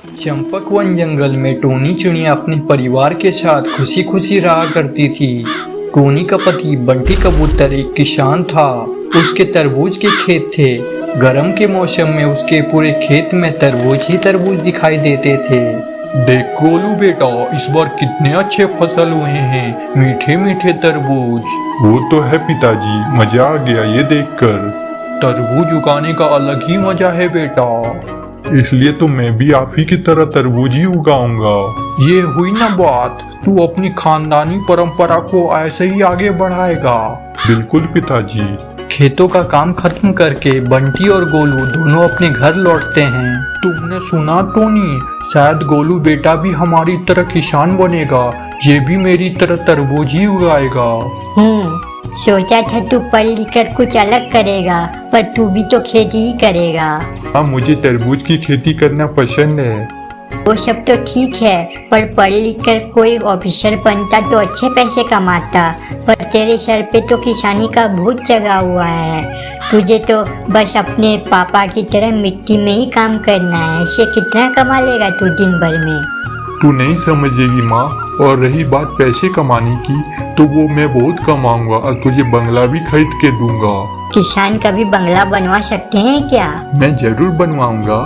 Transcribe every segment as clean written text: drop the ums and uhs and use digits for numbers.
चंपकवन जंगल में टोनी चिड़िया अपने परिवार के साथ खुशी खुशी रहा करती थी। टोनी का पति बंटी कबूतर एक किसान था। उसके तरबूज के खेत थे। गर्म के मौसम में उसके पूरे खेत में तरबूज ही तरबूज दिखाई देते थे। देख गोलू बेटा, इस बार कितने अच्छे फसल हुए हैं, मीठे मीठे तरबूज। वो तो है पिताजी, मजा आ गया ये देखकर। तरबूज उगाने का अलग ही मजा है बेटा। इसलिए तो मैं भी आप ही की तरह तरबूज ही उगाऊंगा। ये हुई ना बात, तू अपनी खानदानी परंपरा को ऐसे ही आगे बढ़ाएगा। बिल्कुल पिताजी। खेतों का काम खत्म करके बंटी और गोलू दोनों अपने घर लौटते हैं। तुमने सुना टोनी, शायद गोलू बेटा भी हमारी तरह किसान बनेगा। ये भी मेरी तरह तरबूज ही उगाएगा। सोचा था तू पढ़ लिख कर कुछ अलग करेगा, पर तू भी तो खेती ही करेगा। हाँ, मुझे तरबूज की खेती करना पसंद है। वो सब तो ठीक है, पर पढ़ लिख कर कोई ऑफिसर बनता तो अच्छे पैसे कमाता। पर तेरे सर पे तो किसानी का भूत जगा हुआ है। तुझे तो बस अपने पापा की तरह मिट्टी में ही काम करना है। इससे कितना कमा लेगा तू दिन भर में? तू नहीं समझेगी माँ। और रही बात पैसे कमाने की, तो वो मैं बहुत कमाऊंगा और तुझे बंगला भी खरीद के दूंगा। किसान कभी बंगला बनवा सकते हैं क्या? मैं जरूर बनवाऊंगा,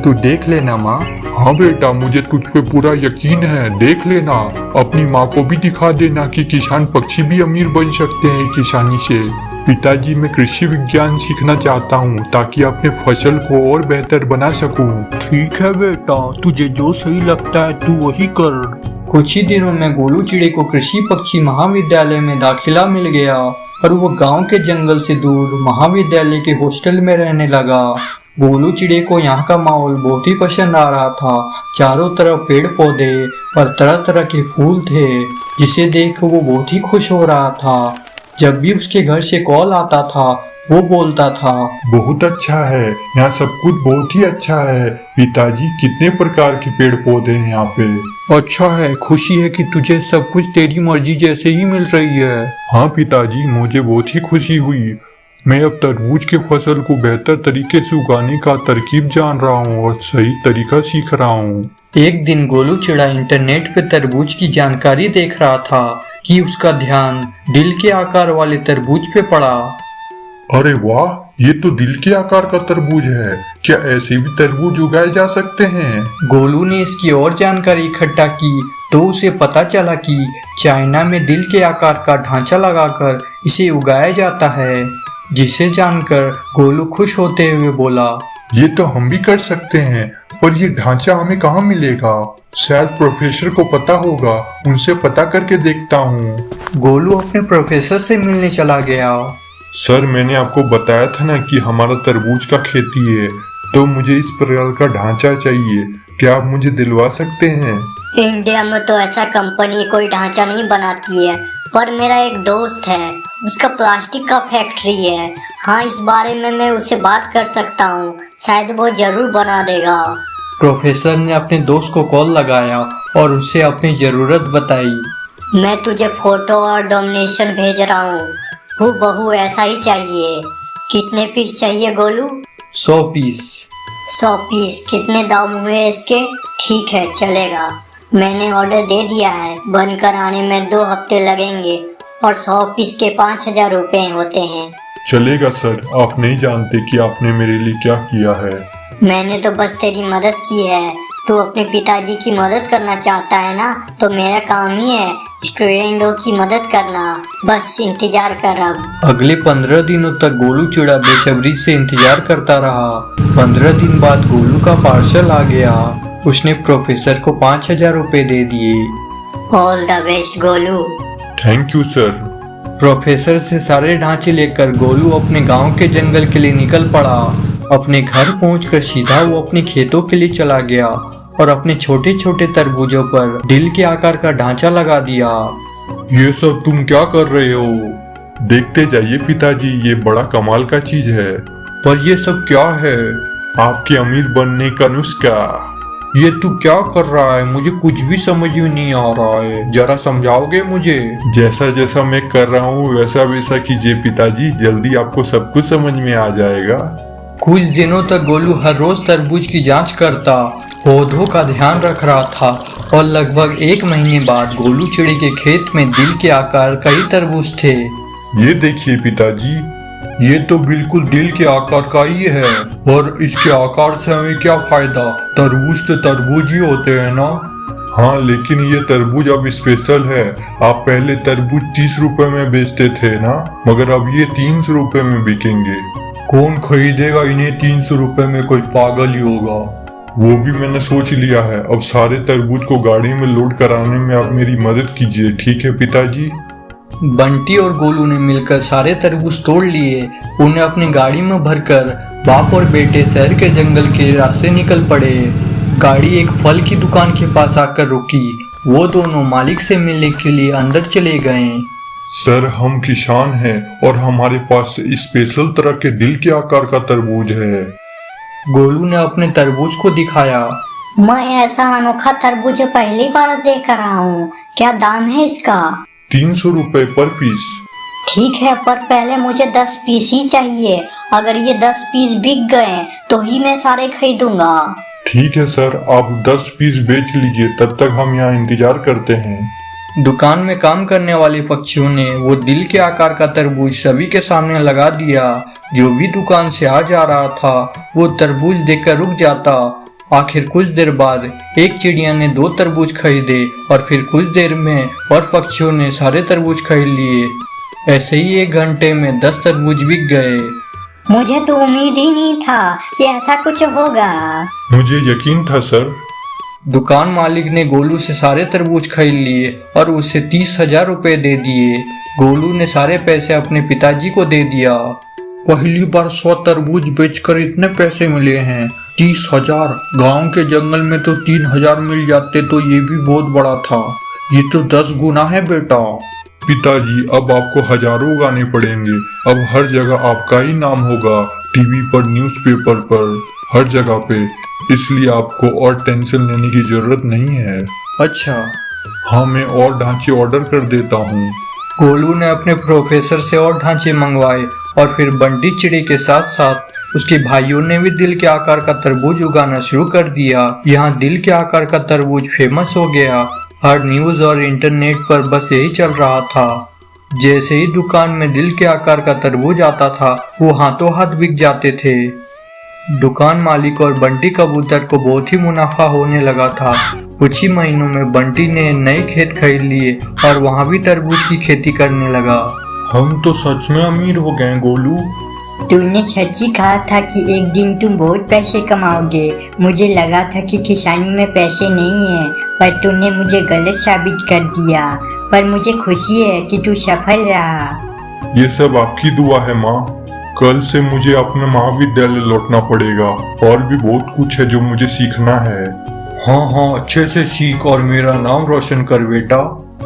तू देख लेना माँ। हाँ बेटा, मुझे तुझ पे पूरा यकीन है, देख लेना। अपनी माँ को भी दिखा देना कि किसान पक्षी भी अमीर बन सकते हैं किसानी से। पिताजी, मैं कृषि विज्ञान सीखना चाहता हूँ ताकि अपने फसल को और बेहतर बना सकूँ। ठीक है बेटा, तुझे जो सही लगता है तू वही कर। कुछ ही दिनों में गोलू चिड़े को कृषि पक्षी महाविद्यालय में दाखिला मिल गया और वो गांव के जंगल से दूर महाविद्यालय के हॉस्टल में रहने लगा। गोलू चिड़े को यहाँ का माहौल बहुत ही पसंद आ रहा था। चारों तरफ पेड़ पौधे और तरह तरह के फूल थे, जिसे देख वो बहुत ही खुश हो रहा था। जब भी उसके घर से कॉल आता था, वो बोलता था, बहुत अच्छा है, यहाँ सब कुछ बहुत ही अच्छा है। पिताजी, कितने प्रकार के पेड़ पौधे हैं यहाँ पे। अच्छा है, खुशी है कि तुझे सब कुछ तेरी मर्जी जैसे ही मिल रही है। हाँ पिताजी, मुझे बहुत ही खुशी हुई। मैं अब तरबूज के फसल को बेहतर तरीके से उगाने का तरकीब जान रहा हूँ और सही तरीका सीख रहा हूँ। एक दिन गोलू चिड़ा इंटरनेट पे तरबूज की जानकारी देख रहा था कि उसका ध्यान दिल के आकार वाले तरबूज पे पड़ा। अरे वाह, ये तो दिल के आकार का तरबूज है। क्या ऐसे भी तरबूज उगाए जा सकते हैं? गोलू ने इसकी और जानकारी इकट्ठा की तो उसे पता चला कि चाइना में दिल के आकार का ढांचा लगाकर इसे उगाया जाता है, जिसे जानकर गोलू खुश होते हुए बोला, ये तो हम भी कर सकते हैं, पर ये ढांचा हमें कहाँ मिलेगा? शायद प्रोफेसर को पता होगा, उनसे पता करके देखता हूँ। गोलू अपने प्रोफेसर से मिलने चला गया। सर, मैंने आपको बताया था ना कि हमारा तरबूज का खेती है, तो मुझे इस प्रकार का ढांचा चाहिए। क्या आप मुझे दिलवा सकते हैं? इंडिया में तो ऐसा कंपनी कोई ढांचा नहीं बनाती है, पर मेरा एक दोस्त है, उसका प्लास्टिक का फैक्ट्री है। हाँ, इस बारे में मैं उससे बात कर सकता हूँ, शायद वो जरूर बना देगा। प्रोफेसर ने अपने दोस्त को कॉल लगाया और उसे अपनी जरूरत बताई। मैं तुझे फोटो और डोनेशन भेज रहा हूँ, हूबहू ऐसा ही चाहिए। कितने पीस चाहिए गोलू? 100 पीस। 100 पीस। कितने दाम हुए इसके? ठीक है, चलेगा। मैंने ऑर्डर दे दिया है, बनकर आने में 2 हफ्ते लगेंगे और 100 पीस के 5000 रुपए होते हैं। चलेगा सर, आप नहीं जानते कि आपने मेरे लिए क्या किया है। मैंने तो बस तेरी मदद की है। तू अपने पिताजी की मदद करना चाहता है ना, तो मेरा काम ही है स्टूडेंटों की मदद करना। बस इंतजार कर अब। अगले 15 दिनों तक गोलू चिड़ा बेसब्री से इंतजार करता रहा। 15 दिन बाद गोलू का पार्सल आ गया। उसने प्रोफेसर को 5000 रुपए दे दिए। All the best Golu. Thank you sir. Professor से सारे ढांचे लेकर गोलू अपने गांव के जंगल के लिए निकल पड़ा। अपने घर पहुंचकर सीधा वो अपने खेतों के लिए चला गया और अपने छोटे छोटे तरबूजों पर दिल के आकार का ढांचा लगा दिया। ये सब तुम क्या कर रहे हो? देखते जाइए पिताजी, ये बड़ा कमाल का चीज है। पर ये सब क्या है? आपके अमीर बनने का नुस्खा। ये तू क्या कर रहा है? मुझे कुछ भी समझ में नहीं आ रहा है, जरा समझाओगे मुझे? जैसा जैसा मैं कर रहा हूँ वैसा वैसा कीजिए पिताजी, जल्दी आपको सब कुछ समझ में आ जाएगा। कुछ दिनों तक गोलू हर रोज तरबूज की जांच करता, पौधों का ध्यान रख रहा था और लगभग 1 महीने बाद गोलू चिड़ी के खेत में दिल के आकार कई तरबूज थे। ये देखिए पिताजी, ये तो बिल्कुल दिल के आकार का ही है। और इसके आकार से हमें क्या फायदा, तरबूज तो तरबूज ही होते हैं ना। हाँ, लेकिन ये तरबूज अब स्पेशल है। आप पहले तरबूज 30 रुपए में बेचते थे ना, मगर अब ये 300 रुपए में बिकेंगे। कौन खरीदेगा इन्हें 300 रुपए में, कोई पागल ही होगा। वो भी मैंने सोच लिया है। अब सारे तरबूज को गाड़ी में लोड कराने में आप मेरी मदद कीजिए, ठीक है पिताजी। बंटी और गोलू ने मिलकर सारे तरबूज तोड़ लिए। उन्हें अपनी गाड़ी में भरकर बाप और बेटे शहर के जंगल के रास्ते निकल पड़े। गाड़ी एक फल की दुकान के पास आकर रुकी। वो दोनों मालिक से मिलने के लिए अंदर चले गए। सर, हम किसान हैं और हमारे पास स्पेशल तरह के दिल के आकार का तरबूज है। गोलू ने अपने तरबूज को दिखाया। मैं ऐसा अनोखा तरबूज पहली बार देख रहा हूँ। क्या दाम है इसका? 300 रुपए पर पीस। ठीक है, पर पहले मुझे 10 पीस ही चाहिए। अगर ये 10 पीस बिक गए तो ही मैं सारे खरीदूंगा। ठीक है सर, आप 10 पीस बेच लीजिए, तब तक हम यहाँ इंतजार करते हैं। दुकान में काम करने वाले पक्षियों ने वो दिल के आकार का तरबूज सभी के सामने लगा दिया। जो भी दुकान से आ जा रहा था वो तरबूज देखकर रुक जाता। आखिर कुछ देर बाद एक चिड़िया ने 2 तरबूज खरीदे और फिर कुछ देर में और पक्षियों ने सारे तरबूज खरीद लिए। ऐसे ही 1 घंटे में 10 तरबूज बिक गए। मुझे तो उम्मीद ही नहीं था कि ऐसा कुछ होगा। मुझे यकीन था सर। दुकान मालिक ने गोलू से सारे तरबूज खरीद लिए और उसे 30,000 रुपए दे दिए। गोलू ने सारे पैसे अपने पिताजी को दे दिया। पहली बार 100 तरबूज बेचकर इतने पैसे मिले हैं। 30,000। गांव के जंगल में तो 3,000 मिल जाते तो ये भी बहुत बड़ा था। ये तो 10 गुना है बेटा। पिताजी, अब आपको हजारों उगाने पड़ेंगे। अब हर जगह आपका ही नाम होगा, टीवी पर, न्यूज़पेपर पर, हर जगह पे। इसलिए आपको और टेंशन लेने की जरूरत नहीं है। अच्छा। हाँ, मैं और ढांचे ऑर्डर कर देता हूँ। गोलू ने अपने प्रोफेसर से और ढांचे मंगवाए और फिर बंटी चिड़ी के साथ साथ उसके भाइयों ने भी दिल के आकार का तरबूज उगाना शुरू कर दिया। यहाँ दिल के आकार का तरबूज फेमस हो गया। हर न्यूज और इंटरनेट पर बस यही चल रहा था। जैसे ही दुकान में दिल के आकार का तरबूज आता था वो हाथों हाथ बिक जाते थे। दुकान मालिक और बंटी कबूतर को बहुत ही मुनाफा होने लगा था। कुछ ही महीनों में बंटी ने नए खेत खरीद लिए और वहाँ भी तरबूज की खेती करने लगा। हम तो सच में अमीर हो गए गोलू। तूने सच्ची कहा था कि एक दिन तुम बहुत पैसे कमाओगे। मुझे लगा था कि किसानी में पैसे नहीं है, पर तूने मुझे गलत साबित कर दिया। पर मुझे खुशी है कि तू सफल रहा। ये सब आपकी दुआ है माँ। कल से मुझे अपने महाविद्यालय लौटना पड़ेगा और भी बहुत कुछ है जो मुझे सीखना है। हाँ हाँ, अच्छे से सीख और मेरा नाम रोशन कर बेटा।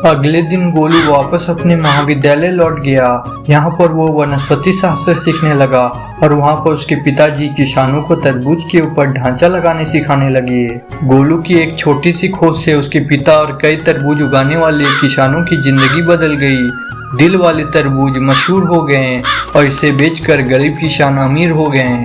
अगले दिन गोलू वापस अपने महाविद्यालय लौट गया। यहाँ पर वो वनस्पति शास्त्र सीखने लगा और वहाँ पर उसके पिताजी किसानों को तरबूज के ऊपर ढांचा लगाने सिखाने लगे। गोलू की एक छोटी सी खोज से उसके पिता और कई तरबूज उगाने वाले किसानों की जिंदगी बदल गई। दिल वाले तरबूज मशहूर हो गए और इसे बेचकर गरीब किसान अमीर हो गए।